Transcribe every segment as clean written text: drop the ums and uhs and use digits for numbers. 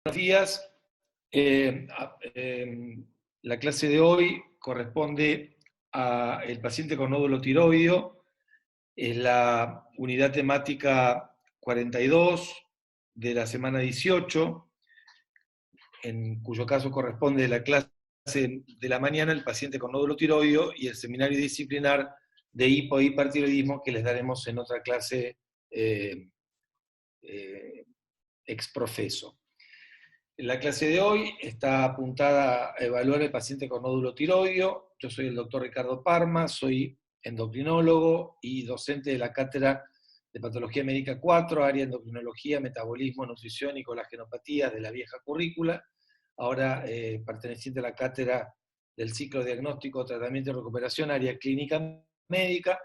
Buenos días. La clase de hoy corresponde al paciente con nódulo tiroideo. Es la unidad temática 42 de la semana 18, en cuyo caso corresponde la clase de la mañana el paciente con nódulo tiroideo y el seminario disciplinar de hipohipertiroidismo que les daremos en otra clase exprofeso. La clase de hoy está apuntada a evaluar al paciente con nódulo tiroideo. Yo soy el doctor Ricardo Parma, soy endocrinólogo y docente de la cátedra de Patología Médica 4, área de endocrinología, metabolismo, nutrición y colagenopatías de la vieja currícula, ahora perteneciente a la cátedra del ciclo diagnóstico, tratamiento y recuperación, área clínica médica,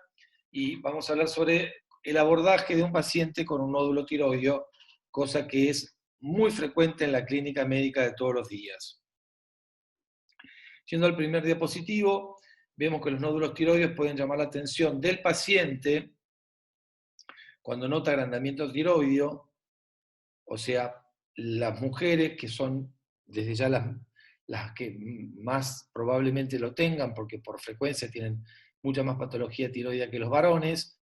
y vamos a hablar sobre el abordaje de un paciente con un nódulo tiroideo, cosa que es muy frecuente en la clínica médica de todos los días. Yendo al primer diapositivo, vemos que los nódulos tiroideos pueden llamar la atención del paciente cuando nota agrandamiento tiroideo, o sea, las mujeres que son desde ya las que más probablemente lo tengan, porque por frecuencia tienen mucha más patología tiroidea que los varones,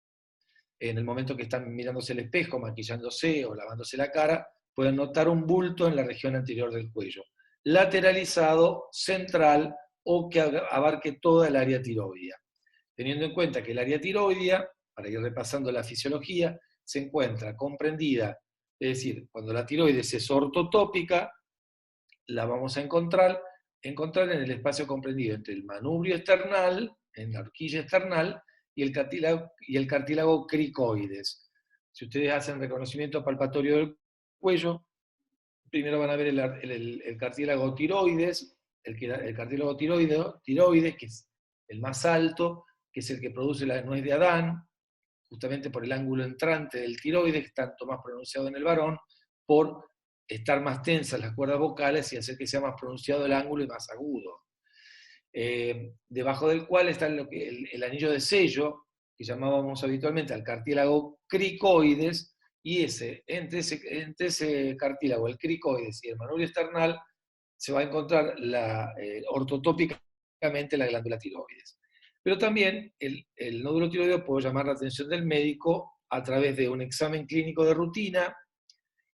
en el momento que están mirándose el espejo, maquillándose o lavándose la cara, pueden notar un bulto en la región anterior del cuello, lateralizado, central o que abarque toda el área tiroidea. Teniendo en cuenta que el área tiroidea, para ir repasando la fisiología, se encuentra comprendida, es decir, cuando la tiroides es ortotópica, la vamos a encontrar en el espacio comprendido entre el manubrio esternal, en la horquilla esternal, y el cartílago cricoides. Si ustedes hacen reconocimiento palpatorio del cuello, primero van a ver el cartílago tiroides, el cartílago tiroides, que es el más alto, que es el que produce la nuez de Adán, justamente por el ángulo entrante del tiroides, que es tanto más pronunciado en el varón, por estar más tensas las cuerdas vocales y hacer que sea más pronunciado el ángulo y más agudo. Debajo del cual está el anillo de sello, que llamábamos habitualmente al cartílago cricoides, y entre ese cartílago, el cricoides y el manubrio esternal, se va a encontrar ortotópicamente la glándula tiroides. Pero también el nódulo tiroideo puede llamar la atención del médico a través de un examen clínico de rutina,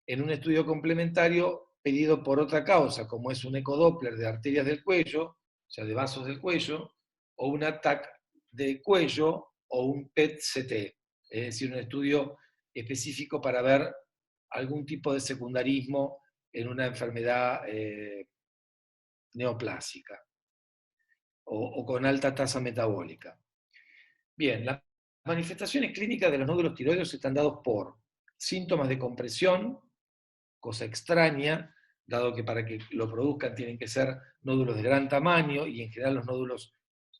en un estudio complementario pedido por otra causa, como es un ecodoppler de arterias del cuello, o sea, de vasos del cuello, o un TAC de cuello, o un PET-CT, es decir, un estudio específico para ver algún tipo de secundarismo en una enfermedad neoplásica o con alta tasa metabólica. Bien, las manifestaciones clínicas de los nódulos tiroideos están dados por síntomas de compresión, cosa extraña, dado que para que lo produzcan tienen que ser nódulos de gran tamaño, y en general los nódulos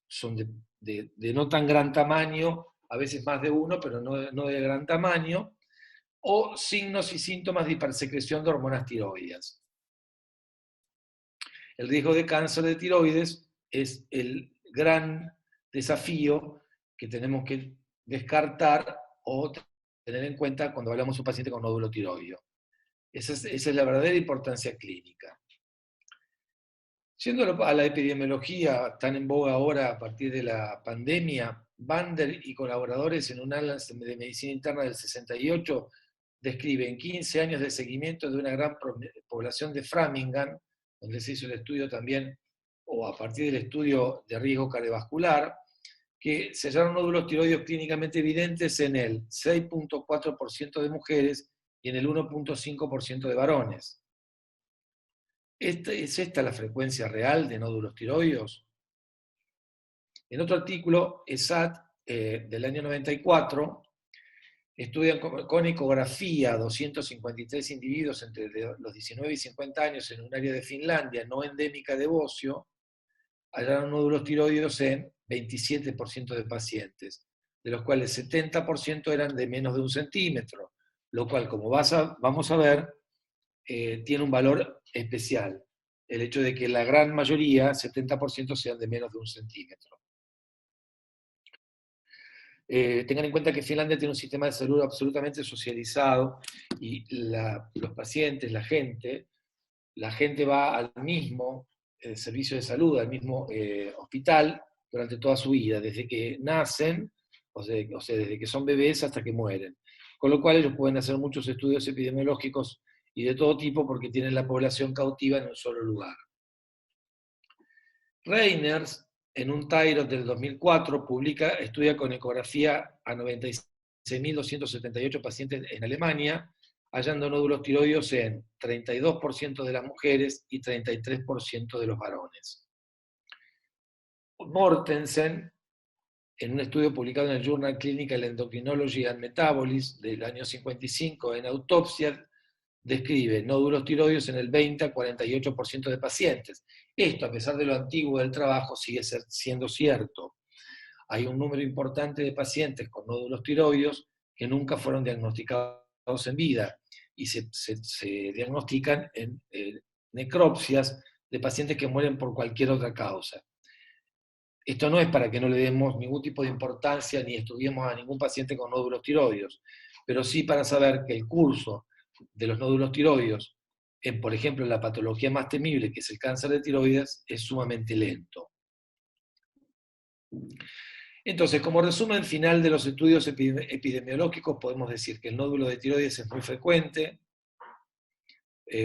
son de no tan gran tamaño, a veces más de uno, pero no de gran tamaño, o signos y síntomas de hipersecreción de hormonas tiroideas. El riesgo de cáncer de tiroides es el gran desafío que tenemos que descartar o tener en cuenta cuando hablamos de un paciente con nódulo tiroideo. Esa es la verdadera importancia clínica. Yendo a la epidemiología tan en boga ahora a partir de la pandemia, Bander y colaboradores en un Atlas de Medicina Interna del 68 describen 15 años de seguimiento de una gran población de Framingham, donde se hizo el estudio también, o a partir del estudio de riesgo cardiovascular, que se hallaron nódulos tiroideos clínicamente evidentes en el 6.4% de mujeres y en el 1.5% de varones. ¿Es esta la frecuencia real de nódulos tiroideos? En otro artículo, ESAT, del año 94, estudian con ecografía 253 individuos entre los 19 y 50 años en un área de Finlandia no endémica de bocio, hallaron nódulos tiroideos en 27% de pacientes, de los cuales 70% eran de menos de 1 centímetro, lo cual, como vamos a ver, tiene un valor especial. El hecho de que la gran mayoría, 70%, sean de menos de 1 centímetro. Tengan en cuenta que Finlandia tiene un sistema de salud absolutamente socializado y los pacientes, la gente, la gente va al mismo servicio de salud, al mismo hospital durante toda su vida, desde que nacen, o sea, desde que son bebés hasta que mueren. Con lo cual ellos pueden hacer muchos estudios epidemiológicos y de todo tipo porque tienen la población cautiva en un solo lugar. Reiners, en un Tairo del 2004, estudia con ecografía a 96.278 pacientes en Alemania, hallando nódulos tiroideos en 32% de las mujeres y 33% de los varones. Mortensen, en un estudio publicado en el Journal Clinical Endocrinology and Metabolism del año 55 en autopsia, describe nódulos tiroideos en el 20 a 48% de pacientes. Esto, a pesar de lo antiguo del trabajo, sigue siendo cierto. Hay un número importante de pacientes con nódulos tiroideos que nunca fueron diagnosticados en vida y se diagnostican en necropsias de pacientes que mueren por cualquier otra causa. Esto no es para que no le demos ningún tipo de importancia ni estudiemos a ningún paciente con nódulos tiroideos, pero sí para saber que el curso de los nódulos tiroideos, por ejemplo, en la patología más temible, que es el cáncer de tiroides, es sumamente lento. Entonces, como resumen final de los estudios epidemiológicos, podemos decir que el nódulo de tiroides es muy frecuente.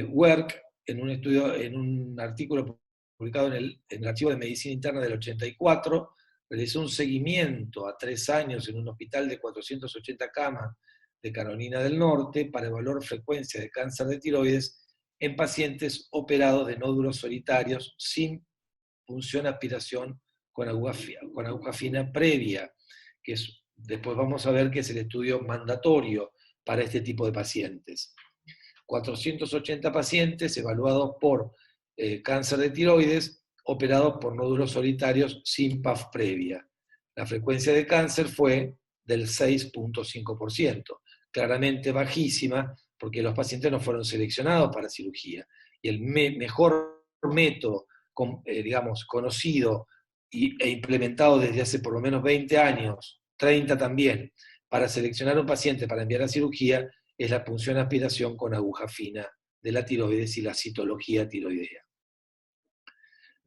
Werk, en un artículo publicado en el Archivo de Medicina Interna del 84, realizó un seguimiento a 3 años en un hospital de 480 camas de Carolina del Norte para evaluar frecuencia de cáncer de tiroides en pacientes operados de nódulos solitarios sin punción aspiración con aguja fina previa, que después vamos a ver que es el estudio mandatorio para este tipo de pacientes. 480 pacientes evaluados por cáncer de tiroides, operados por nódulos solitarios sin PAF previa. La frecuencia de cáncer fue del 6.5%, claramente bajísima, porque los pacientes no fueron seleccionados para cirugía. Y el mejor método, digamos, conocido e implementado desde hace por lo menos 20 años, 30 también, para seleccionar un paciente para enviar a cirugía, es la punción aspiración con aguja fina de la tiroides y la citología tiroidea.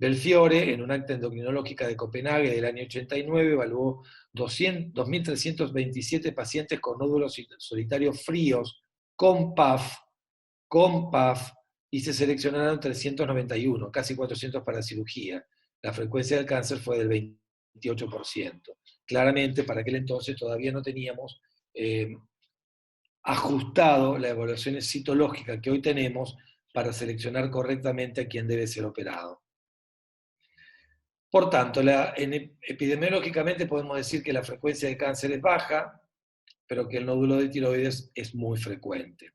Belfiore, en un acta endocrinológica de Copenhague del año 89, evaluó 2.327 pacientes con nódulos solitarios fríos con PAF, y se seleccionaron 391, casi 400 para cirugía. La frecuencia del cáncer fue del 28%. Claramente, para aquel entonces todavía no teníamos ajustado la evaluación citológica que hoy tenemos para seleccionar correctamente a quién debe ser operado. Por tanto, epidemiológicamente podemos decir que la frecuencia de cáncer es baja, pero que el nódulo de tiroides es muy frecuente.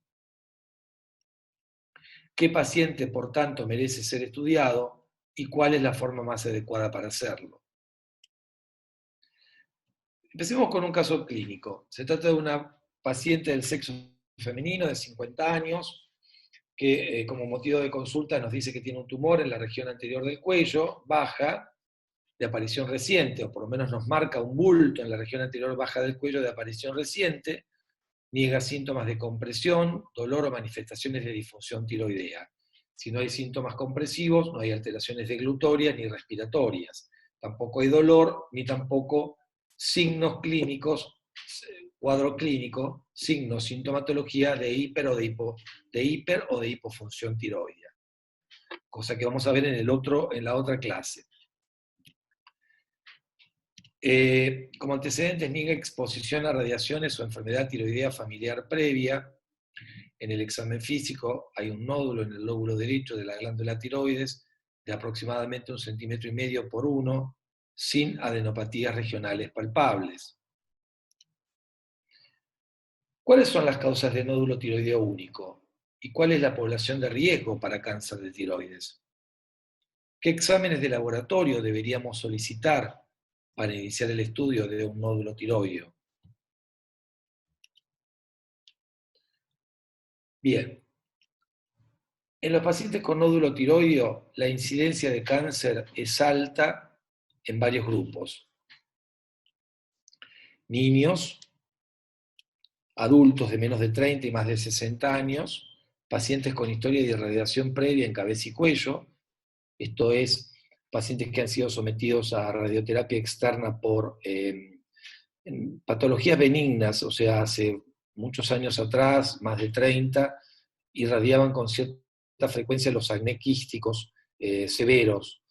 ¿Qué paciente, por tanto, merece ser estudiado y cuál es la forma más adecuada para hacerlo? Empecemos con un caso clínico. Se trata de una paciente del sexo femenino de 50 años que como motivo de consulta nos dice que tiene un tumor en la región anterior del cuello, baja, de aparición reciente, o por lo menos nos marca un bulto en la región anterior baja del cuello de aparición reciente, niega síntomas de compresión, dolor o manifestaciones de disfunción tiroidea. Si no hay síntomas compresivos, no hay alteraciones deglutorias ni respiratorias. Tampoco hay dolor, ni tampoco signos clínicos, cuadro clínico, signos, sintomatología de hiper o de hipofunción tiroidea. Cosa que vamos a ver en la otra clase. Como antecedentes, niega exposición a radiaciones o enfermedad tiroidea familiar previa. En el examen físico hay un nódulo en el lóbulo derecho de la glándula tiroides de aproximadamente 1,5 centímetros por 1, sin adenopatías regionales palpables. ¿Cuáles son las causas de nódulo tiroideo único? ¿Y cuál es la población de riesgo para cáncer de tiroides? ¿Qué exámenes de laboratorio deberíamos solicitar para iniciar el estudio de un nódulo tiroideo? Bien. En los pacientes con nódulo tiroideo, la incidencia de cáncer es alta en varios grupos. Niños, adultos de menos de 30 y más de 60 años, pacientes con historia de irradiación previa en cabeza y cuello, esto es, pacientes que han sido sometidos a radioterapia externa por patologías benignas, o sea, hace muchos años atrás, más de 30, irradiaban con cierta frecuencia los acné quísticos severos,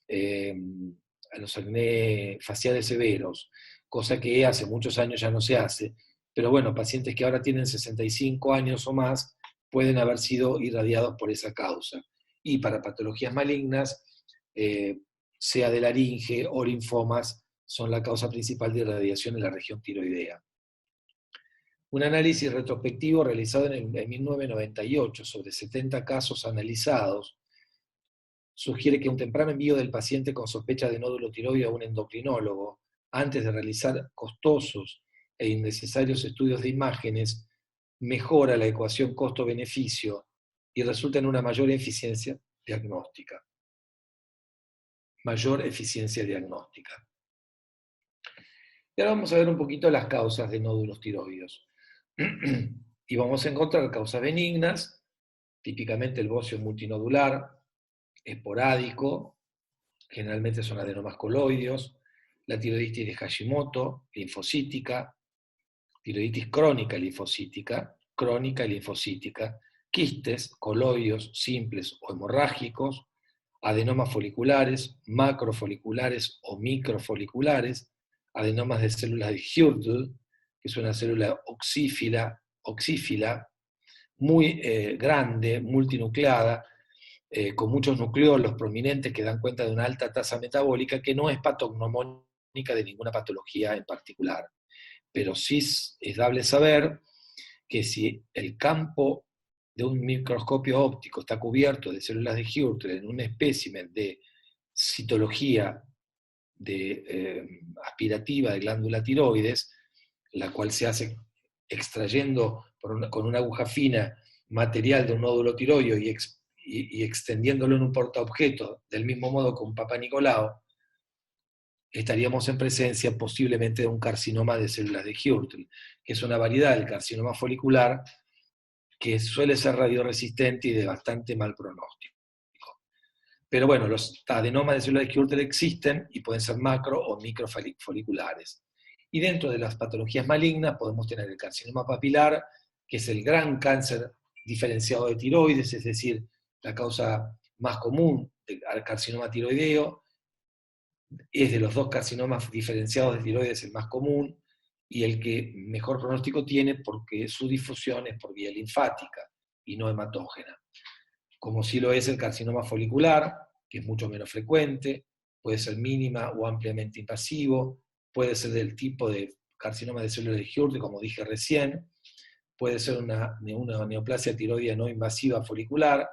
los acné faciales severos, cosa que hace muchos años ya no se hace, pero bueno, pacientes que ahora tienen 65 años o más pueden haber sido irradiados por esa causa. Y para patologías malignas, sea de laringe o linfomas, son la causa principal de irradiación en la región tiroidea. Un análisis retrospectivo realizado en 1998 sobre 70 casos analizados sugiere que un temprano envío del paciente con sospecha de nódulo tiroideo a un endocrinólogo, antes de realizar costosos e innecesarios estudios de imágenes, mejora la ecuación costo-beneficio y resulta en una mayor eficiencia diagnóstica. Mayor eficiencia diagnóstica. Y ahora vamos a ver un poquito las causas de nódulos tiroideos. Y vamos a encontrar causas benignas, típicamente el bocio multinodular, esporádico, generalmente son adenomas coloideos, la tiroiditis de Hashimoto, linfocítica, tiroiditis crónica y linfocítica, quistes, coloideos simples o hemorrágicos, adenomas foliculares, macrofoliculares o microfoliculares, adenomas de células de Hürtl, que es una célula oxífila muy grande, multinucleada, con muchos nucleolos prominentes que dan cuenta de una alta tasa metabólica que no es patognomónica de ninguna patología en particular. Pero sí es dable saber que si el campo de un microscopio óptico está cubierto de células de Hürtl en un espécimen de citología aspirativa de glándula tiroides, la cual se hace extrayendo con una aguja fina material de un nódulo tiroideo y extendiéndolo en un portaobjeto, del mismo modo que un Papa Nicolau, estaríamos en presencia posiblemente de un carcinoma de células de Hürtl, que es una variedad del carcinoma folicular que suele ser radioresistente y de bastante mal pronóstico. Pero bueno, los adenomas de células de Hürtl existen y pueden ser macro o microfoliculares. Y dentro de las patologías malignas podemos tener el carcinoma papilar, que es el gran cáncer diferenciado de tiroides, es decir, la causa más común del carcinoma tiroideo. Es de los dos carcinomas diferenciados de tiroides el más común y el que mejor pronóstico tiene porque su difusión es por vía linfática y no hematógena. Como sí lo es el carcinoma folicular, que es mucho menos frecuente, puede ser mínima o ampliamente invasivo, puede ser del tipo de carcinoma de células de Hürtl, como dije recién, puede ser una neoplasia tiroidea no invasiva folicular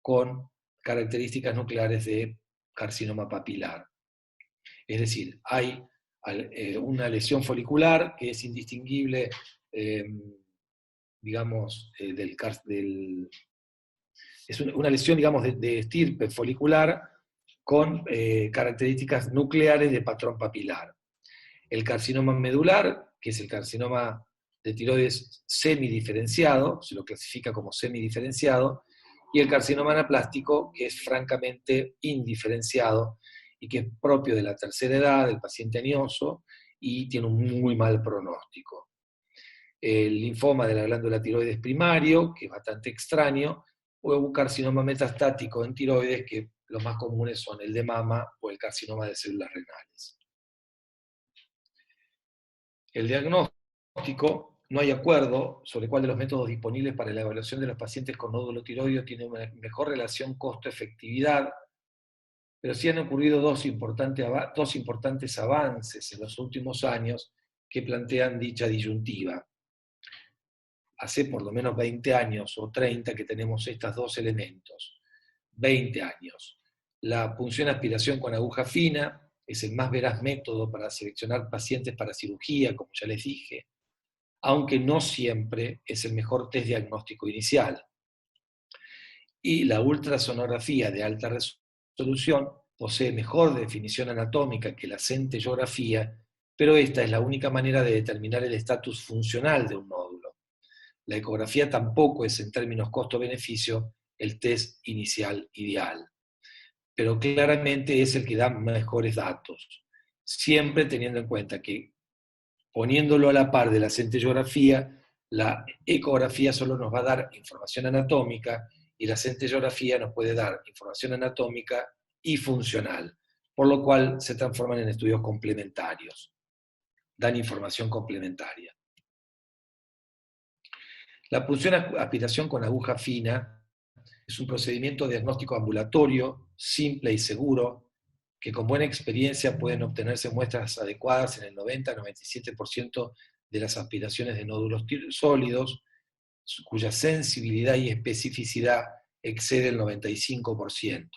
con características nucleares de carcinoma papilar. Es decir, hay una lesión folicular que es indistinguible, digamos, es una lesión, digamos, de estirpe folicular con características nucleares de patrón papilar. El carcinoma medular, que es el carcinoma de tiroides semidiferenciado, se lo clasifica como semidiferenciado, y el carcinoma anaplástico, que es francamente indiferenciado y que es propio de la tercera edad, del paciente añoso, y tiene un muy mal pronóstico. El linfoma de la glándula tiroides primario, que es bastante extraño, o un carcinoma metastático en tiroides, que los más comunes son el de mama o el carcinoma de células renales. El diagnóstico, no hay acuerdo sobre cuál de los métodos disponibles para la evaluación de los pacientes con nódulo tiroideo tiene una mejor relación costo-efectividad, pero sí han ocurrido dos importantes avances en los últimos años que plantean dicha disyuntiva. Hace por lo menos 20 años o 30 que tenemos estos dos elementos. 20 años. La punción aspiración con aguja fina es el más veraz método para seleccionar pacientes para cirugía, como ya les dije, aunque no siempre es el mejor test diagnóstico inicial. Y la ultrasonografía de alta resolución posee mejor definición anatómica que la centellografía, pero esta es la única manera de determinar el estatus funcional de un nódulo. la ecografía tampoco es en términos costo-beneficio el test inicial ideal, pero claramente es el que da mejores datos, siempre teniendo en cuenta que poniéndolo a la par de la centellografía, la ecografía solo nos va a dar información anatómica y la centellografía nos puede dar información anatómica y funcional, por lo cual se transforman en estudios complementarios, dan información complementaria. La punción aspiración con aguja fina es un procedimiento diagnóstico ambulatorio, simple y seguro, que con buena experiencia pueden obtenerse muestras adecuadas en el 90-97% de las aspiraciones de nódulos sólidos, cuya sensibilidad y especificidad excede el 95%.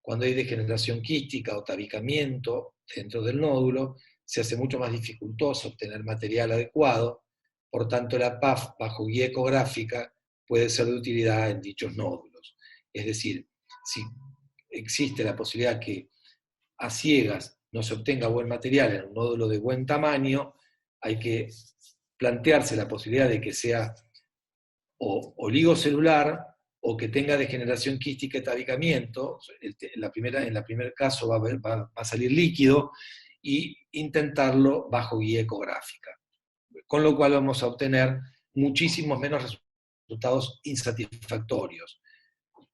Cuando hay degeneración quística o tabicamiento dentro del nódulo, se hace mucho más dificultoso obtener material adecuado, por tanto la PAF bajo guía ecográfica puede ser de utilidad en dichos nódulos. Es decir, si existe la posibilidad que a ciegas no se obtenga buen material en un nódulo de buen tamaño, hay que plantearse la posibilidad de que sea o oligocelular o que tenga degeneración quística y tabicamiento. En el primer caso va a salir líquido, y intentarlo bajo guía ecográfica, con lo cual vamos a obtener muchísimos menos resultados insatisfactorios.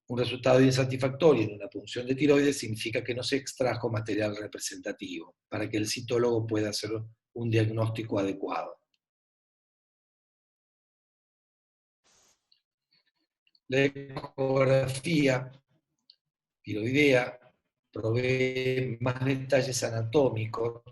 Un resultado insatisfactorio en una punción de tiroides significa que no se extrajo material representativo para que el citólogo pueda hacer un diagnóstico adecuado. La ecografía tiroidea provee más detalles anatómicos,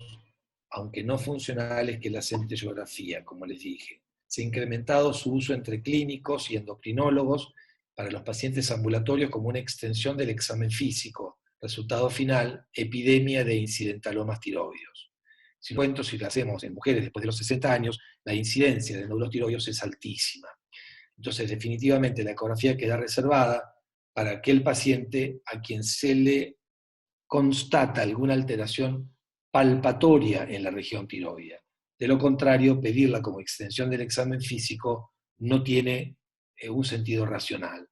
aunque no funcionales, que la centellografía, como les dije. Se ha incrementado su uso entre clínicos y endocrinólogos para los pacientes ambulatorios como una extensión del examen físico. Resultado final, epidemia de incidentalomas tiroideos. Si lo hacemos en mujeres después de los 60 años, la incidencia de nódulos tiroideos es altísima. Entonces, definitivamente la ecografía queda reservada para aquel paciente a quien se le constata alguna alteración palpatoria en la región tiroidea. De lo contrario, pedirla como extensión del examen físico no tiene un sentido racional.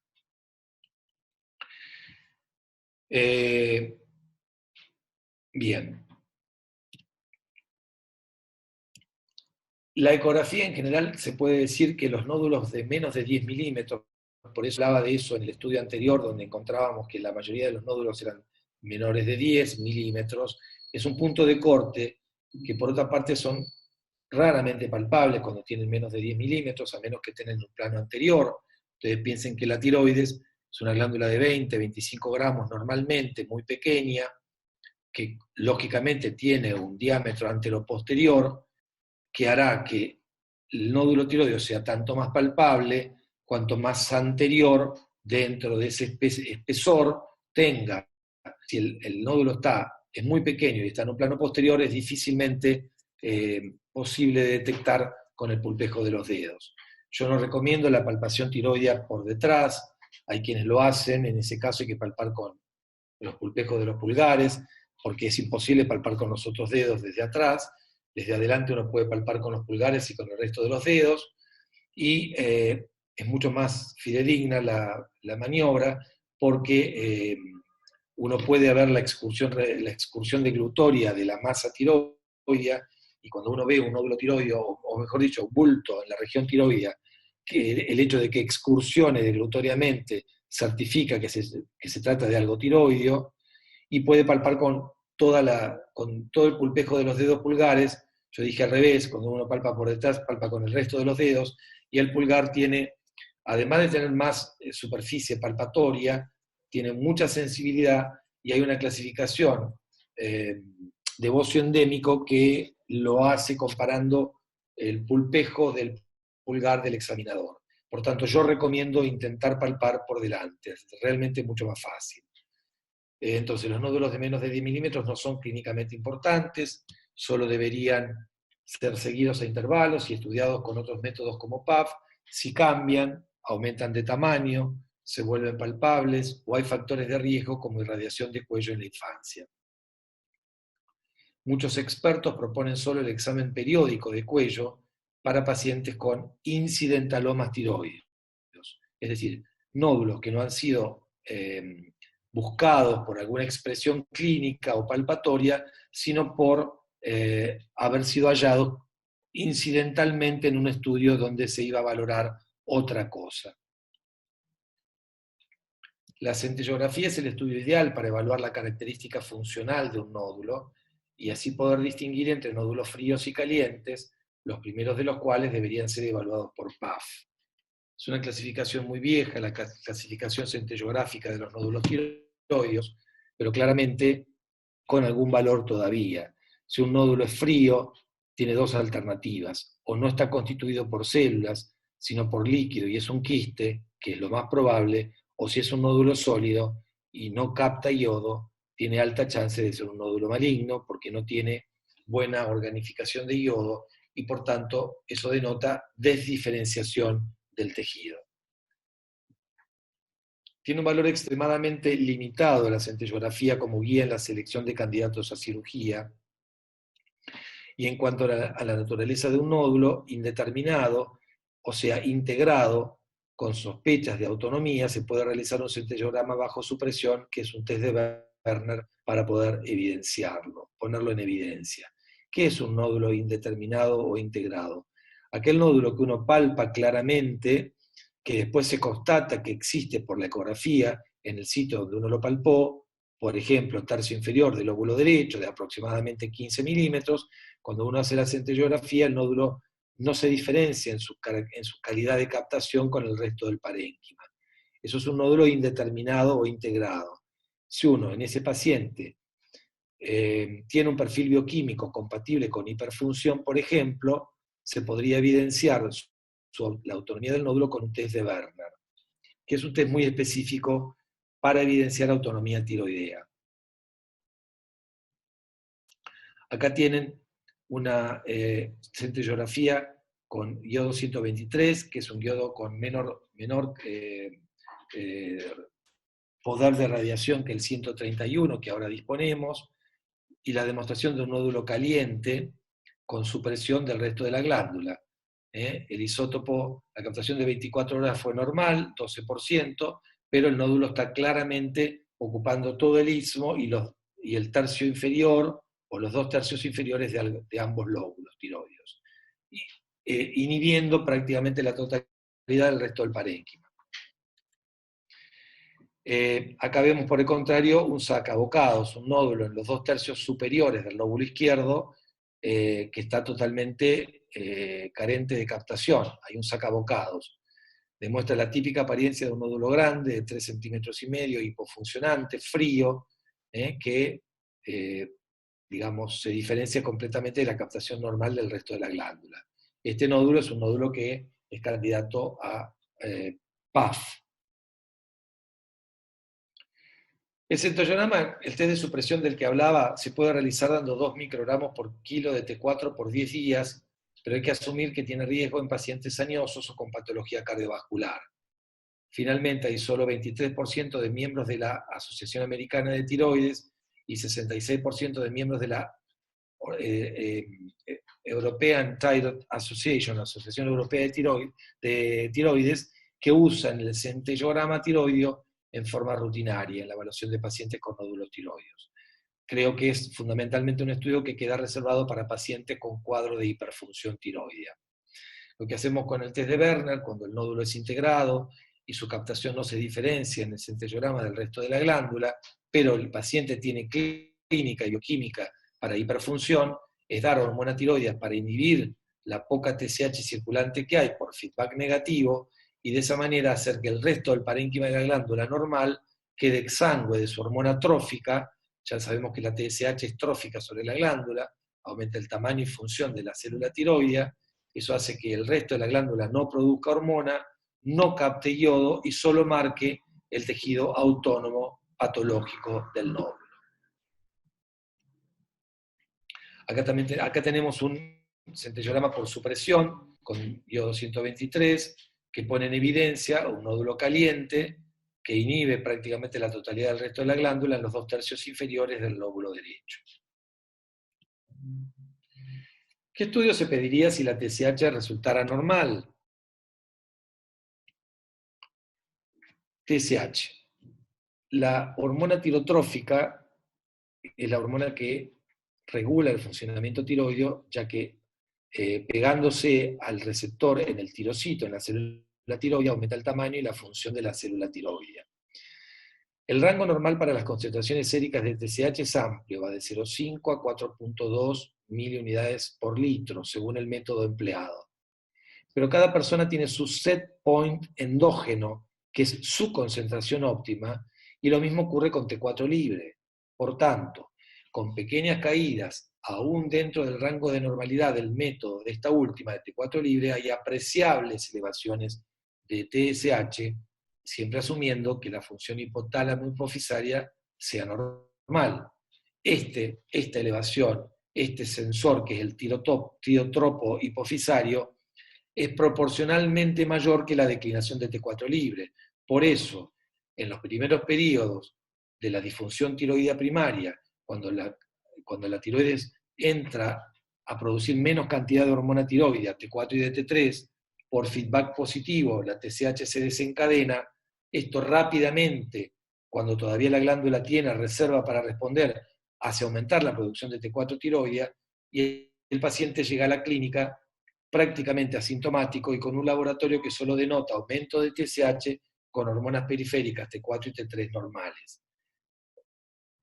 Bien. La ecografía en general se puede decir que los nódulos de menos de 10 milímetros, por eso hablaba de eso en el estudio anterior, donde encontrábamos que la mayoría de los nódulos eran menores de 10 milímetros, es un punto de corte que por otra parte son raramente palpables cuando tienen menos de 10 milímetros, a menos que estén en un plano anterior. Ustedes piensen que la tiroides es una glándula de 20-25 gramos normalmente, muy pequeña, que lógicamente tiene un diámetro anteroposterior, que hará que el nódulo tiroideo sea tanto más palpable cuanto más anterior dentro de ese espesor tenga. Si el nódulo es muy pequeño y está en un plano posterior, es difícilmente posible de detectar con el pulpejo de los dedos. Yo no recomiendo la palpación tiroidea por detrás, hay quienes lo hacen, en ese caso hay que palpar con los pulpejos de los pulgares, porque es imposible palpar con los otros dedos desde atrás. Desde adelante uno puede palpar con los pulgares y con el resto de los dedos, y es mucho más fidedigna la maniobra, porque uno puede ver la excursión de glutoria de la masa tiroidea, y cuando uno ve un nódulo tiroideo, o mejor dicho, un bulto en la región tiroidea, que el hecho de que excursione deglutoriamente certifica que se trata de algo tiroideo, y puede palpar con todo el pulpejo de los dedos pulgares. Yo dije al revés, cuando uno palpa por detrás, palpa con el resto de los dedos, y el pulgar tiene, además de tener más superficie palpatoria, tiene mucha sensibilidad, y hay una clasificación de bocio endémico que lo hace comparando el pulpejo del pulgar del examinador. Por tanto, yo recomiendo intentar palpar por delante, es realmente mucho más fácil. Entonces, los nódulos de menos de 10 milímetros no son clínicamente importantes, solo deberían ser seguidos a intervalos y estudiados con otros métodos como PAF. Si cambian, aumentan de tamaño, se vuelven palpables, o hay factores de riesgo como irradiación de cuello en la infancia. Muchos expertos proponen solo el examen periódico de cuello para pacientes con incidentalomas tiroideos, es decir, nódulos que no han sido buscados por alguna expresión clínica o palpatoria, sino por haber sido hallados incidentalmente en un estudio donde se iba a valorar otra cosa. La centellografía es el estudio ideal para evaluar la característica funcional de un nódulo y así poder distinguir entre nódulos fríos y calientes, los primeros de los cuales deberían ser evaluados por PAF. Es una clasificación muy vieja, la clasificación centellográfica de los nódulos tiroideos, pero claramente con algún valor todavía. Si un nódulo es frío, tiene dos alternativas: o no está constituido por células, sino por líquido y es un quiste, que es lo más probable, o si es un nódulo sólido y no capta yodo, tiene alta chance de ser un nódulo maligno porque no tiene buena organificación de yodo y por tanto eso denota desdiferenciación del tejido. Tiene un valor extremadamente limitado la centellografía como guía en la selección de candidatos a cirugía. Y en cuanto a la naturaleza de un nódulo indeterminado, o sea, integrado, con sospechas de autonomía, se puede realizar un centellograma bajo supresión, que es un test de Werner, para poder evidenciarlo, ponerlo en evidencia. ¿Qué es un nódulo indeterminado o integrado? Aquel nódulo que uno palpa claramente, que después se constata que existe por la ecografía en el sitio donde uno lo palpó, por ejemplo, tercio inferior del lóbulo derecho, de aproximadamente 15 milímetros. Cuando uno hace la centellografía, el nódulo no se diferencia en su calidad de captación con el resto del parénquima. Eso es un nódulo indeterminado o integrado. Si uno en ese paciente tiene un perfil bioquímico compatible con hiperfunción, por ejemplo, se podría evidenciar la autonomía del nódulo con un test de Werner, que es un test muy específico para evidenciar autonomía tiroidea. Acá tienen una centellografía con iodo 123, que es un iodo con menor poder de radiación que el 131 que ahora disponemos, y la demostración de un nódulo caliente con supresión del resto de la glándula. El isótopo, la captación de 24 horas fue normal, 12%, pero el nódulo está claramente ocupando todo el istmo y el tercio inferior, o los dos tercios inferiores de ambos lóbulos tiroideos, inhibiendo prácticamente la totalidad del resto del parénquima. Acá vemos, por el contrario, un sacabocados, un nódulo en los dos tercios superiores del lóbulo izquierdo, que está totalmente carente de captación. Hay un sacabocados. Demuestra la típica apariencia de un nódulo grande, de 3,5 centímetros, hipofuncionante, frío, que digamos, se diferencia completamente de la captación normal del resto de la glándula. Este nódulo es un nódulo que es candidato a PAF. El centellograma, el test de supresión del que hablaba, se puede realizar dando 2 microgramos por kilo de T4 por 10 días, pero hay que asumir que tiene riesgo en pacientes añosos o con patología cardiovascular. Finalmente, hay solo 23% de miembros de la Asociación Americana de Tiroides y 66% de miembros de la European Thyroid Association, Asociación Europea de Tiroides, que usan el centellograma tiroideo en forma rutinaria en la evaluación de pacientes con nódulos tiroideos. Creo que es fundamentalmente un estudio que queda reservado para pacientes con cuadro de hiperfunción tiroidea. Lo que hacemos con el test de Werner, cuando el nódulo es integrado y su captación no se diferencia en el centellograma del resto de la glándula, pero el paciente tiene clínica y bioquímica para hiperfunción, es dar hormona tiroidea para inhibir la poca TSH circulante que hay por feedback negativo, y de esa manera hacer que el resto del parénquima de la glándula normal quede exangüe de su hormona trófica. Ya sabemos que la TSH es trófica sobre la glándula, aumenta el tamaño y función de la célula tiroidea. Eso hace que el resto de la glándula no produzca hormona, no capte yodo y solo marque el tejido autónomo patológico del nódulo. Acá tenemos un centellograma por supresión con iodo 123 que pone en evidencia un nódulo caliente que inhibe prácticamente la totalidad del resto de la glándula en los 2 tercios inferiores del lóbulo derecho. ¿Qué estudio se pediría si la TSH resultara normal? TSH. La hormona tirotrófica es la hormona que regula el funcionamiento tiroideo, ya que pegándose al receptor en el tirocito, en la célula tiroidea, aumenta el tamaño y la función de la célula tiroidea. El rango normal para las concentraciones séricas de TSH es amplio, va de 0,5 a 4,2 miliunidades por litro, según el método empleado. Pero cada persona tiene su set point endógeno, que es su concentración óptima, y lo mismo ocurre con T4 libre. Por tanto, con pequeñas caídas, aún dentro del rango de normalidad del método de esta última, de T4 libre, hay apreciables elevaciones de TSH, siempre asumiendo que la función hipotálamo-hipofisaria sea normal. Esta elevación, este sensor, que es el tirotropo hipofisario, es proporcionalmente mayor que la declinación de T4 libre. Por eso, en los primeros periodos de la disfunción tiroidea primaria, cuando la tiroides entra a producir menos cantidad de hormona tiroidea, T4 y DT3, por feedback positivo, la TSH se desencadena, esto rápidamente, cuando todavía la glándula tiene reserva para responder, hace aumentar la producción de T4 tiroidea, y el paciente llega a la clínica prácticamente asintomático y con un laboratorio que solo denota aumento de TSH con hormonas periféricas T4 y T3 normales.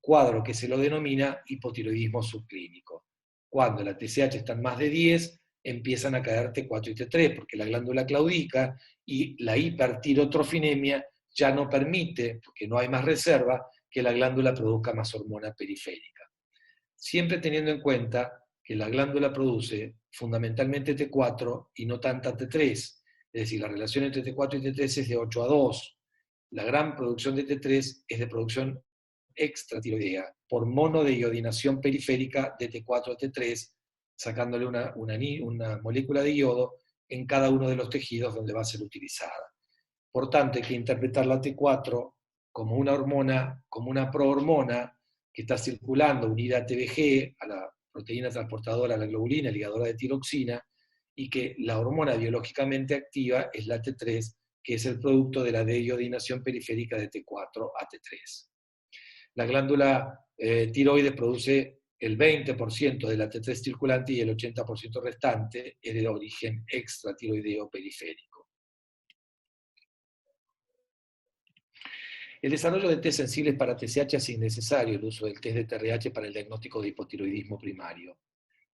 Cuadro que se lo denomina hipotiroidismo subclínico. Cuando la TSH está en más de 10, empiezan a caer T4 y T3, porque la glándula claudica y la hipertirotrofinemia ya no permite, porque no hay más reserva, que la glándula produzca más hormona periférica. Siempre teniendo en cuenta que la glándula produce fundamentalmente T4 y no tanta T3, es decir, la relación entre T4 y T3 es de 8 a 2. La gran producción de T3 es de producción extratiroidea, por monodeiodinación periférica de T4 a T3, sacándole una molécula de iodo en cada uno de los tejidos donde va a ser utilizada. Por tanto, hay que interpretar la T4 como una hormona, como una prohormona que está circulando unida a TBG, a la proteína transportadora, a la globulina, ligadora de tiroxina, y que la hormona biológicamente activa es la T3, que es el producto de la deiodinación periférica de T4 a T3. La glándula tiroides produce el 20% de la T3 circulante y el 80% restante es de origen extratiroideo periférico. El desarrollo de test sensibles para TSH hace innecesario el uso del test de TRH para el diagnóstico de hipotiroidismo primario.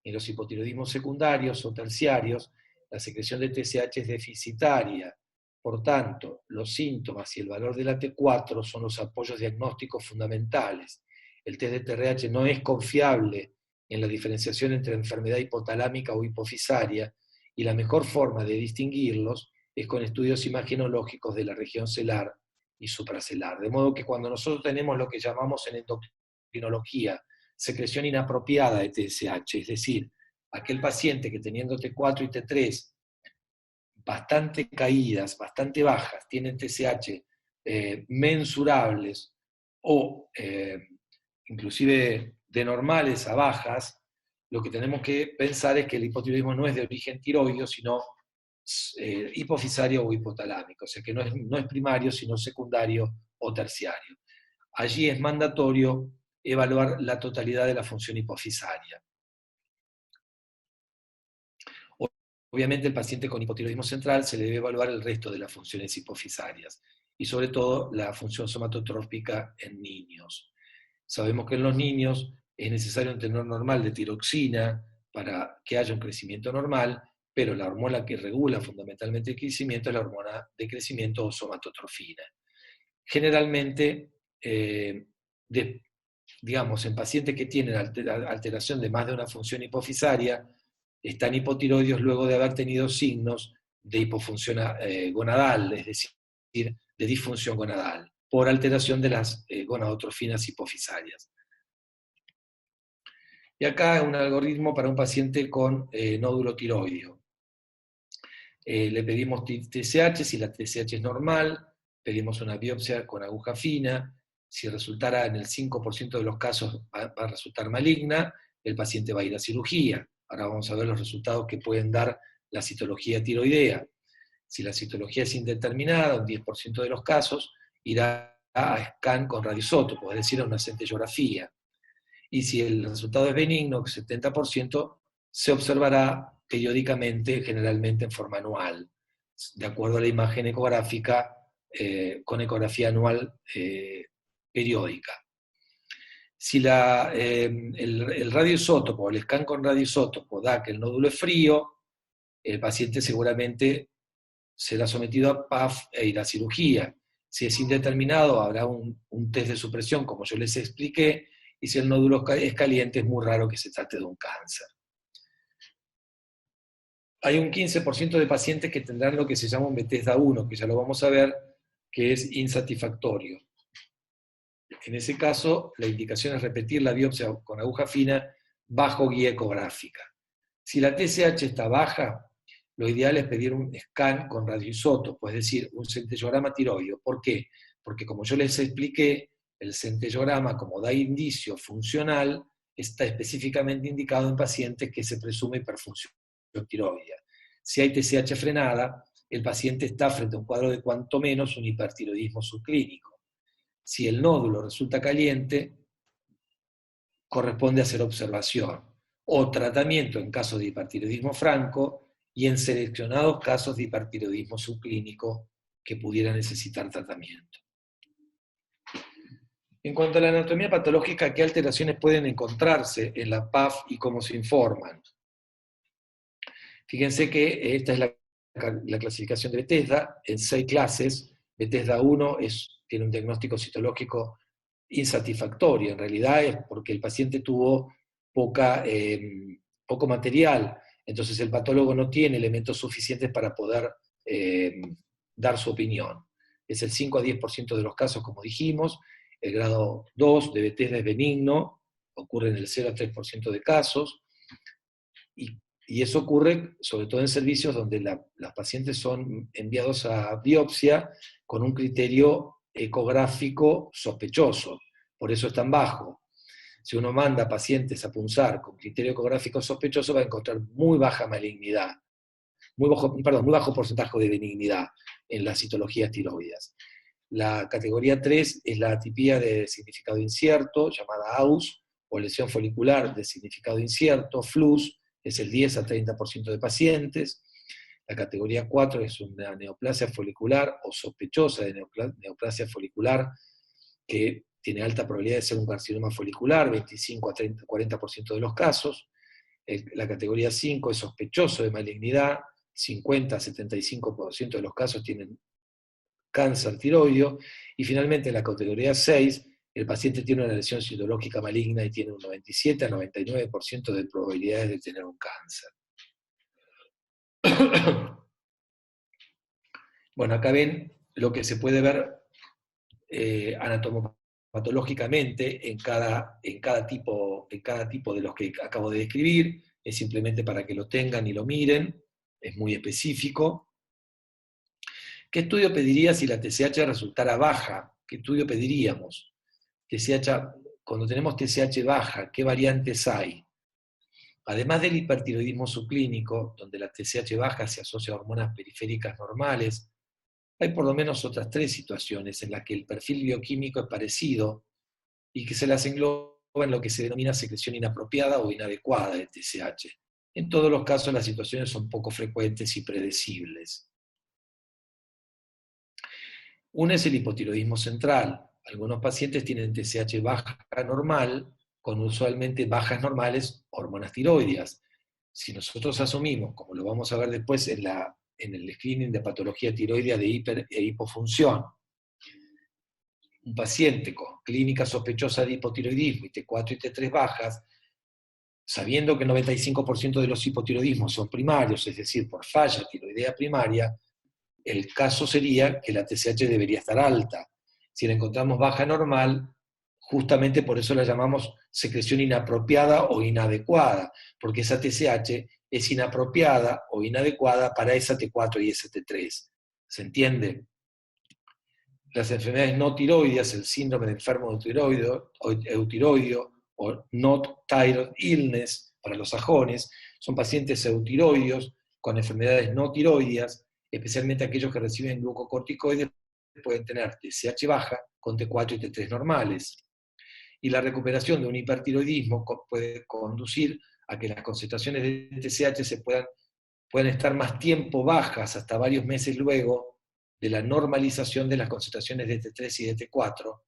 En los hipotiroidismos secundarios o terciarios, la secreción de TSH es deficitaria. Por tanto, los síntomas y el valor de la T4 son los apoyos diagnósticos fundamentales. El test de TRH no es confiable en la diferenciación entre enfermedad hipotalámica o hipofisaria, y la mejor forma de distinguirlos es con estudios imagenológicos de la región celar y supracelar. De modo que cuando nosotros tenemos lo que llamamos en endocrinología secreción inapropiada de TSH, es decir, aquel paciente que teniendo T4 y T3 bastante caídas, bastante bajas, tienen TSH mensurables o inclusive de normales a bajas, lo que tenemos que pensar es que el hipotiroidismo no es de origen tiroideo, sino hipofisario o hipotalámico, o sea que no es primario, sino secundario o terciario. Allí es mandatorio evaluar la totalidad de la función hipofisaria. Obviamente el paciente con hipotiroidismo central se le debe evaluar el resto de las funciones hipofisarias, y sobre todo la función somatotrópica en niños. Sabemos que en los niños es necesario un tenor normal de tiroxina para que haya un crecimiento normal, pero la hormona que regula fundamentalmente el crecimiento es la hormona de crecimiento o somatotrofina. Generalmente, digamos, en pacientes que tienen alteración de más de una función hipofisaria, están hipotiroideos luego de haber tenido signos de hipofunción gonadal, es decir, de disfunción gonadal, por alteración de las gonadotrofinas hipofisarias. Y acá un algoritmo para un paciente con nódulo tiroideo. Le pedimos TSH, si la TSH es normal, pedimos una biopsia con aguja fina. Si resultara en el 5% de los casos va a resultar maligna, el paciente va a ir a cirugía. Ahora vamos a ver los resultados que pueden dar la citología tiroidea. Si la citología es indeterminada, un 10% de los casos, irá a scan con radioisótopos, es decir, a una centellografía. Y si el resultado es benigno, 70%, se observará periódicamente, generalmente en forma anual, de acuerdo a la imagen ecográfica, con ecografía anual periódica. Si el radioisótopo, el scan con radioisótopo da que el nódulo es frío, el paciente seguramente será sometido a PAF e irá a cirugía. Si es indeterminado, habrá un test de supresión, como yo les expliqué, y si el nódulo es caliente, es muy raro que se trate de un cáncer. Hay un 15% de pacientes que tendrán lo que se llama un Bethesda 1, que ya lo vamos a ver, que es insatisfactorio. En ese caso, la indicación es repetir la biopsia con aguja fina bajo guía ecográfica. Si la TSH está baja, lo ideal es pedir un scan con radioisótopo, es decir, un centellograma tiroideo. ¿Por qué? Porque como yo les expliqué, el centellograma, como da indicio funcional, está específicamente indicado en pacientes que se presume hiperfunción tiroidea. Si hay TSH frenada, el paciente está frente a un cuadro de cuanto menos un hipertiroidismo subclínico. Si el nódulo resulta caliente, corresponde hacer observación o tratamiento en casos de hipertiroidismo franco y en seleccionados casos de hipertiroidismo subclínico que pudieran necesitar tratamiento. En cuanto a la anatomía patológica, ¿qué alteraciones pueden encontrarse en la PAF y cómo se informan? Fíjense que esta es la clasificación de Bethesda en 6 clases. Bethesda 1 tiene un diagnóstico citológico insatisfactorio. En realidad es porque el paciente tuvo poco material, entonces el patólogo no tiene elementos suficientes para poder dar su opinión. Es el 5 a 10% de los casos, como dijimos. El grado 2 de Bethesda es benigno, ocurre en el 0 a 3% de casos, y eso ocurre sobre todo en servicios donde las pacientes son enviados a biopsia con un criterio ecográfico sospechoso, por eso es tan bajo. Si uno manda pacientes a punzar con criterio ecográfico sospechoso, va a encontrar muy baja malignidad, muy bajo porcentaje de benignidad en las citologías tiroideas. La categoría 3 es la atipía de significado incierto, llamada AUS, o lesión folicular de significado incierto, FLUS, es el 10 a 30% de pacientes. La categoría 4 es una neoplasia folicular o sospechosa de neoplasia folicular, que tiene alta probabilidad de ser un carcinoma folicular, 25 a 40% de los casos. La categoría 5 es sospechoso de malignidad, 50 a 75% de los casos tienen cáncer tiroideo, y finalmente en la categoría 6, el paciente tiene una lesión citológica maligna y tiene un 97 a 99% de probabilidades de tener un cáncer. Bueno, acá ven lo que se puede ver anatomopatológicamente en cada tipo de los que acabo de describir. Es simplemente para que lo tengan y lo miren, es muy específico. ¿Qué estudio pediría si la TSH resultara baja? ¿Qué estudio pediríamos? Cuando tenemos TSH baja, ¿qué variantes hay? Además del hipertiroidismo subclínico, donde la TSH baja se asocia a hormonas periféricas normales, hay por lo menos otras 3 situaciones en las que el perfil bioquímico es parecido y que se las engloba en lo que se denomina secreción inapropiada o inadecuada de TSH. En todos los casos las situaciones son poco frecuentes y predecibles. Una es el hipotiroidismo central. Algunos pacientes tienen TSH baja normal, con usualmente bajas normales hormonas tiroideas. Si nosotros asumimos, como lo vamos a ver después en el screening de patología tiroidea de hiper e hipofunción, un paciente con clínica sospechosa de hipotiroidismo y T4 y T3 bajas, sabiendo que el 95% de los hipotiroidismos son primarios, es decir, por falla tiroidea primaria, el caso sería que la TSH debería estar alta. Si la encontramos baja normal, justamente por eso la llamamos secreción inapropiada o inadecuada, porque esa TSH es inapropiada o inadecuada para esa T4 y esa T3. ¿Se entiende? Las enfermedades no tiroideas, el síndrome de enfermo eutiroideo o not thyroid illness para los sajones, Son pacientes eutiroideos con enfermedades no tiroideas, especialmente aquellos que reciben glucocorticoides pueden tener TSH baja con T4 y T3 normales. Y la recuperación de un hipertiroidismo puede conducir a que las concentraciones de TSH puedan estar más tiempo bajas, hasta varios meses luego de la normalización de las concentraciones de T3 y de T4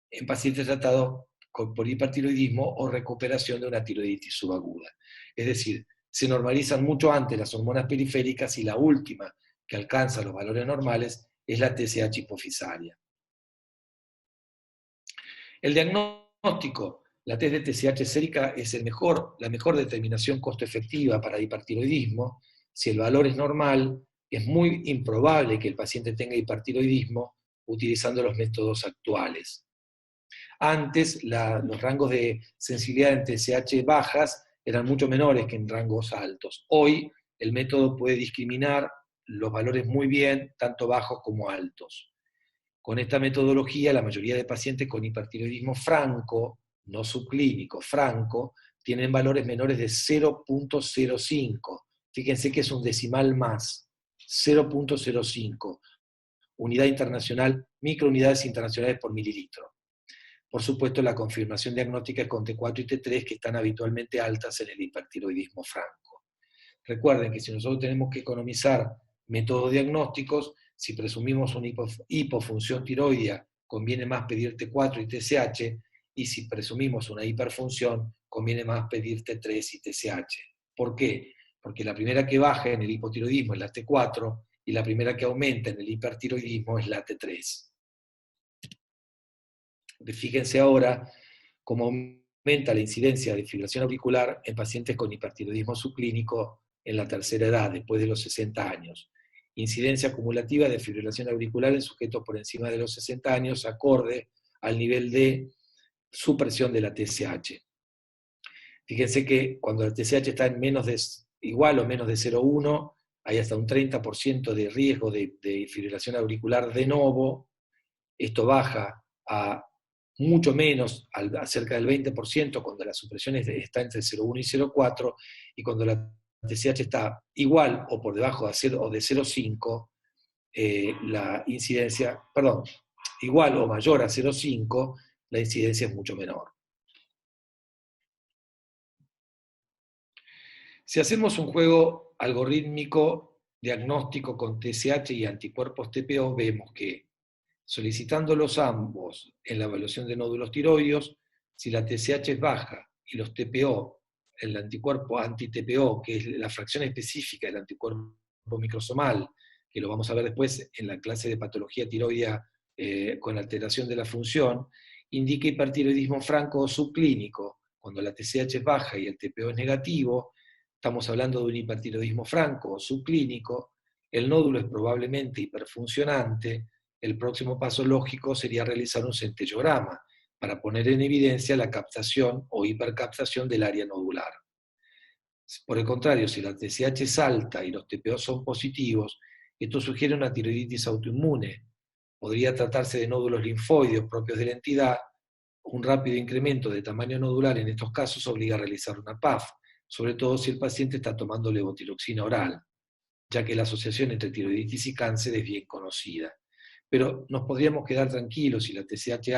en pacientes tratados por hipertiroidismo o recuperación de una tiroiditis subaguda. Es decir, se normalizan mucho antes las hormonas periféricas y la última que alcanza los valores normales es la TSH hipofisaria. El diagnóstico, la test de TSH sérica es la mejor determinación costo-efectiva para hipertiroidismo. Si el valor es normal, es muy improbable que el paciente tenga hipertiroidismo utilizando los métodos actuales. Antes, los rangos de sensibilidad en TSH bajas eran mucho menores que en rangos altos. Hoy, el método puede discriminar los valores muy bien, tanto bajos como altos. Con esta metodología, la mayoría de pacientes con hipertiroidismo franco, no subclínico, franco, tienen valores menores de 0.05. Fíjense que es un decimal más, 0.05. Unidad internacional, microunidades internacionales por mililitro. Por supuesto, la confirmación diagnóstica es con T4 y T3, que están habitualmente altas en el hipertiroidismo franco. Recuerden que si nosotros tenemos que economizar métodos diagnósticos, si presumimos una hipofunción tiroidea, conviene más pedir T4 y TSH, y si presumimos una hiperfunción, conviene más pedir T3 y TSH. ¿Por qué? Porque la primera que baja en el hipotiroidismo es la T4, y la primera que aumenta en el hipertiroidismo es la T3. Fíjense ahora cómo aumenta la incidencia de fibrilación auricular en pacientes con hipertiroidismo subclínico en la tercera edad, después de los 60 años. Incidencia acumulativa de fibrilación auricular en sujetos por encima de los 60 años, acorde al nivel de supresión de la TSH. Fíjense que cuando la TSH está en igual o menos de 0,1, hay hasta un 30% de riesgo de fibrilación auricular de novo. Esto baja a mucho menos, a cerca del 20%, cuando la supresión está entre 0,1 y 0,4, y cuando la TSH está igual o por debajo de 0,5, la incidencia, igual o mayor a 0,5, la incidencia es mucho menor. Si hacemos un juego algorítmico diagnóstico con TSH y anticuerpos TPO, vemos que solicitándolos ambos en la evaluación de nódulos tiroideos, si la TSH es baja y los TPO, el anticuerpo anti-TPO, que es la fracción específica del anticuerpo microsomal, que lo vamos a ver después en la clase de patología tiroidea con alteración de la función, indica hipertiroidismo franco o subclínico. Cuando la TSH es baja y el TPO es negativo, estamos hablando de un hipertiroidismo franco o subclínico, el nódulo es probablemente hiperfuncionante. El próximo paso lógico sería realizar un centellograma para poner en evidencia la captación o hipercaptación del área nodular. Por el contrario, si la TSH es alta y los TPO son positivos, esto sugiere una tiroiditis autoinmune. Podría tratarse de nódulos linfoides propios de la entidad. Un rápido incremento de tamaño nodular en estos casos obliga a realizar una PAF, sobre todo si el paciente está tomando levotiroxina oral, ya que la asociación entre tiroiditis y cáncer es bien conocida. Pero nos podríamos quedar tranquilos si la TSH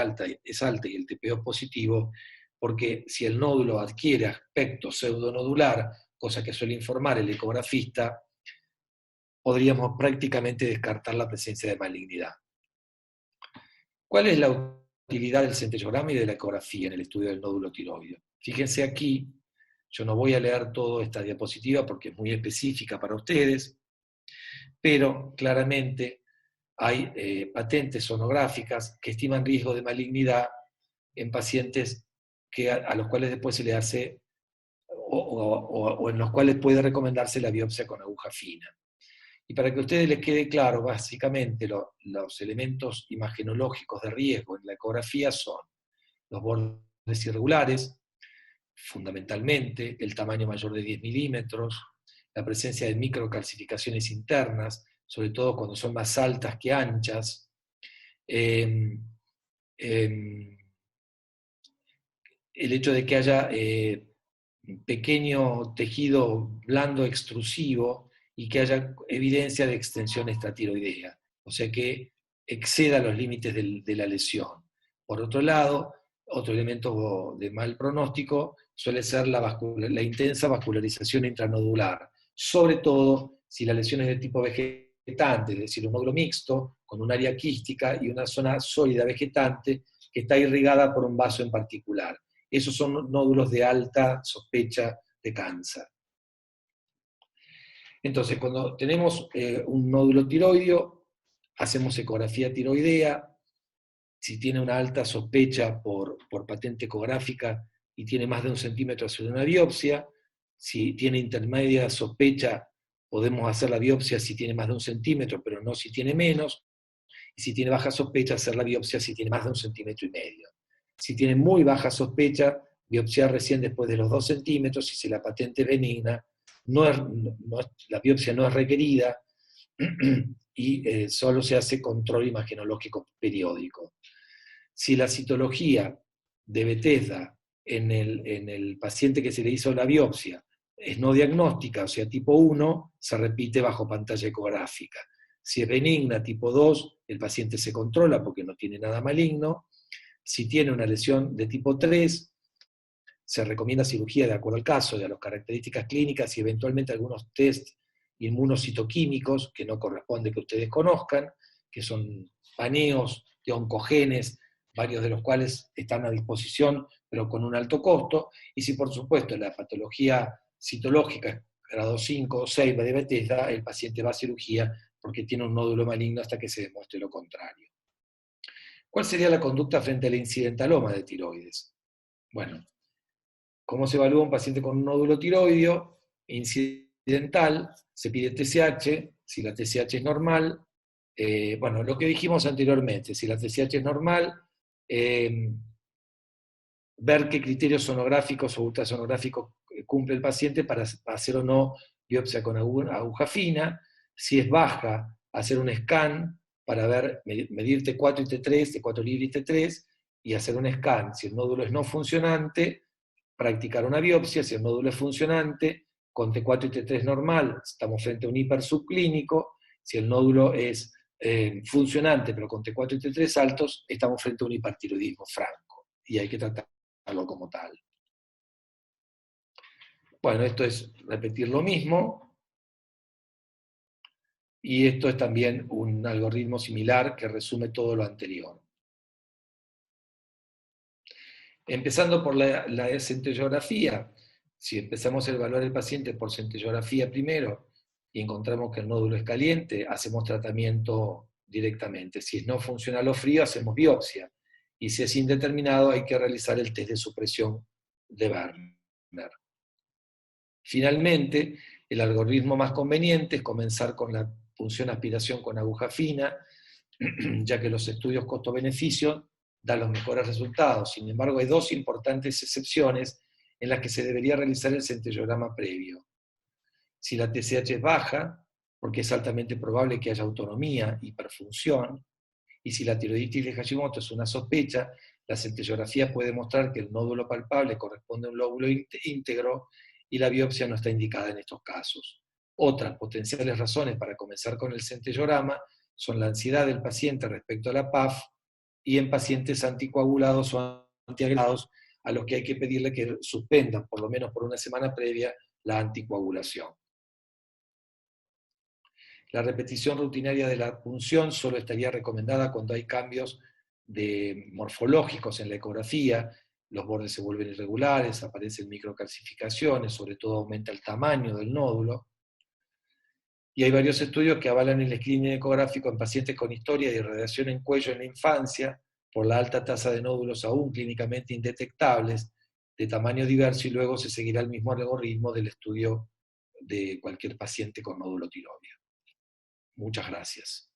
es alta y el TPO es positivo, porque si el nódulo adquiere aspecto pseudonodular, cosa que suele informar el ecografista, podríamos prácticamente descartar la presencia de malignidad. ¿Cuál es la utilidad del centellograma y de la ecografía en el estudio del nódulo tiroideo? Fíjense aquí, yo no voy a leer toda esta diapositiva porque es muy específica para ustedes, pero claramente hay patentes sonográficas que estiman riesgo de malignidad en pacientes a los cuales después se le hace, o en los cuales puede recomendarse la biopsia con aguja fina. Y para que a ustedes les quede claro, básicamente los elementos imagenológicos de riesgo en la ecografía son los bordes irregulares, fundamentalmente, el tamaño mayor de 10 milímetros, la presencia de microcalcificaciones internas, sobre todo cuando son más altas que anchas, el hecho de que haya pequeño tejido blando extrusivo y que haya evidencia de extensión extratiroidea, o sea que exceda los límites de la lesión. Por otro lado, otro elemento de mal pronóstico suele ser la intensa vascularización intranodular, sobre todo si la lesión es de tipo vegetante, es decir, un nódulo mixto con un área quística y una zona sólida vegetante que está irrigada por un vaso en particular. Esos son nódulos de alta sospecha de cáncer. Entonces, cuando tenemos un nódulo tiroideo, hacemos ecografía tiroidea. Si tiene una alta sospecha por patente ecográfica y tiene más de 1 centímetro, hacer una biopsia. Si tiene intermedia sospecha, podemos hacer la biopsia si tiene más de 1 centímetro, pero no si tiene menos. Y si tiene baja sospecha, hacer la biopsia si tiene más de 1,5 centímetros. Si tiene muy baja sospecha, biopsiar recién después de los 2 centímetros, y si la patente es benigna, la biopsia no es requerida y solo se hace control imagenológico periódico. Si la citología de Bethesda en el paciente que se le hizo la biopsia es no diagnóstica, o sea, tipo 1, se repite bajo pantalla ecográfica. Si es benigna, tipo 2, el paciente se controla porque no tiene nada maligno. Si tiene una lesión de tipo 3, se recomienda cirugía de acuerdo al caso, de las características clínicas y eventualmente algunos test inmunocitoquímicos que no corresponde que ustedes conozcan, que son paneos de oncogenes, varios de los cuales están a disposición, pero con un alto costo. Y si por supuesto la patología citológica grado 5 o 6 de Bethesda, el paciente va a cirugía porque tiene un nódulo maligno hasta que se demuestre lo contrario. ¿Cuál sería la conducta frente al incidentaloma de tiroides? Bueno, ¿cómo se evalúa un paciente con un nódulo tiroideo? Incidental, se pide TSH, si la TSH es normal, bueno, lo que dijimos anteriormente, si la TSH es normal, ver qué criterios sonográficos o ultrasonográficos cumple el paciente para hacer o no biopsia con aguja fina. Si es baja, hacer un scan para medir T4 y T3, T4 libre y T3, y hacer un scan. Si el nódulo es no funcionante, practicar una biopsia. Si el nódulo es funcionante, con T4 y T3 normal, estamos frente a un hipersubclínico. Si el nódulo es funcionante, pero con T4 y T3 altos, estamos frente a un hipertiroidismo franco, y hay que tratarlo como tal. Bueno, esto es repetir lo mismo, y esto es también un algoritmo similar que resume todo lo anterior. Empezando por la centellografía, si empezamos a evaluar el paciente por centellografía primero y encontramos que el nódulo es caliente, hacemos tratamiento directamente. Si no funciona lo frío, hacemos biopsia. Y si es indeterminado, hay que realizar el test de supresión de Werner. Finalmente, el algoritmo más conveniente es comenzar con la punción aspiración con aguja fina, ya que los estudios costo-beneficio dan los mejores resultados. Sin embargo, hay 2 importantes excepciones en las que se debería realizar el centellograma previo. Si la TSH es baja, porque es altamente probable que haya autonomía, hiperfunción, y si la tiroiditis de Hashimoto es una sospecha, la centellografía puede mostrar que el nódulo palpable corresponde a un lóbulo íntegro y la biopsia no está indicada en estos casos. Otras potenciales razones para comenzar con el centellograma son la ansiedad del paciente respecto a la PAF y en pacientes anticoagulados o antiagregados a los que hay que pedirle que suspendan, por lo menos por una semana previa, la anticoagulación. La repetición rutinaria de la punción solo estaría recomendada cuando hay cambios morfológicos en la ecografía, los bordes se vuelven irregulares, aparecen microcalcificaciones, sobre todo aumenta el tamaño del nódulo. Y hay varios estudios que avalan el screening ecográfico en pacientes con historia de irradiación en cuello en la infancia, por la alta tasa de nódulos aún clínicamente indetectables, de tamaño diverso, y luego se seguirá el mismo algoritmo del estudio de cualquier paciente con nódulo tiroideo. Muchas gracias.